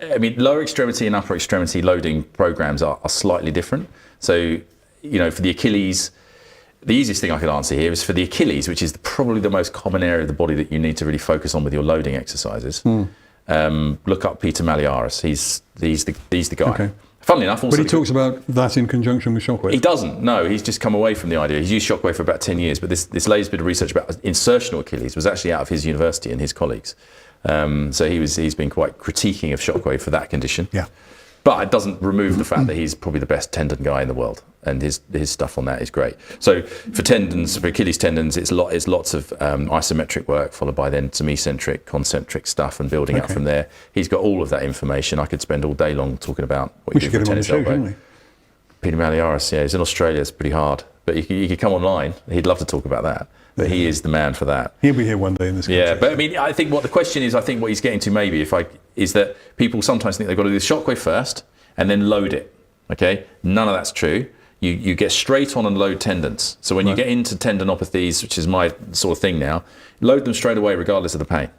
I mean, lower extremity and upper extremity loading programs are slightly different. So, for the Achilles, the easiest thing I could answer here is for the Achilles, which is probably the most common area of the body that you need to really focus on with your loading exercises. Look up Peter Malliaras. He's the guy. Okay. Funnily enough, also, but he talks about that in conjunction with Shockwave. He doesn't. No, he's just come away from the idea. He's used Shockwave for about 10 years, but this latest bit of research about insertional Achilles was actually out of his university and his colleagues. So he's been quite critiquing of Shockwave for that condition. Yeah. But it doesn't remove the fact that he's probably the best tendon guy in the world, and his stuff on that is great. So for tendons, for Achilles tendons, it's lots of isometric work, followed by then some eccentric, concentric stuff, and building up from there. He's got all of that information. I could spend all day long talking about what you do for tennis elbow. Shouldn't we? Peter Malliaras, yeah, he's in Australia. It's pretty hard, but you could come online. He'd love to talk about that. But he is the man for that. He'll be here one day in this country. Yeah, but I mean, I think what the question is, I think what he's getting to maybe, is that people sometimes think they've got to do the Shockwave first and then load it, okay? None of that's true. You get straight on and load tendons. So when you get into tendinopathies, which is my sort of thing now, load them straight away regardless of the pain.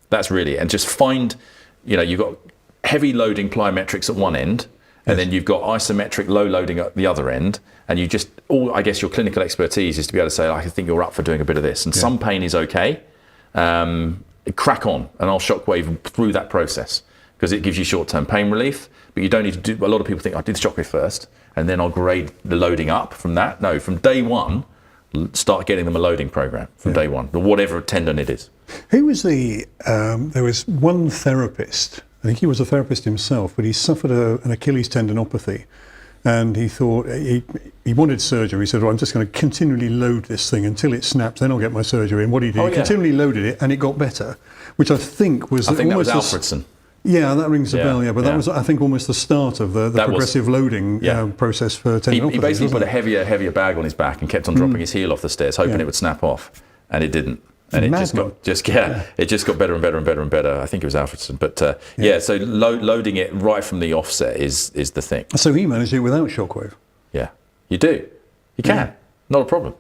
That's really, and just find, you've got heavy loading plyometrics at one end, and then you've got isometric low loading at the other end, and you just, I guess your clinical expertise is to be able to say, I think you're up for doing a bit of this, and some pain is okay. Crack on, and I'll Shockwave through that process, because it gives you short-term pain relief, but you don't need to do, a lot of people think, I'll do the Shockwave first, and then I'll grade the loading up from that. No, from day one, start getting them a loading program from day one, whatever tendon it is. Who was there was one therapist, I think he was a therapist himself, but he suffered an Achilles tendinopathy, and he thought he wanted surgery. He said, I'm just going to continually load this thing until it snaps, then I'll get my surgery. And what he did, he continually loaded it, and it got better, which I think was that was Alfredson. Yeah, that rings a bell, but that was, I think, almost the start of the progressive loading process for tendinopathy. He basically put a heavier bag on his back and kept on dropping his heel off the stairs, hoping it would snap off, and it didn't. And it just got better and better and better and better. I think it was Alfredson, but so loading it right from the offset is the thing. So he managed it without Shockwave. Yeah, you do. You can, not a problem.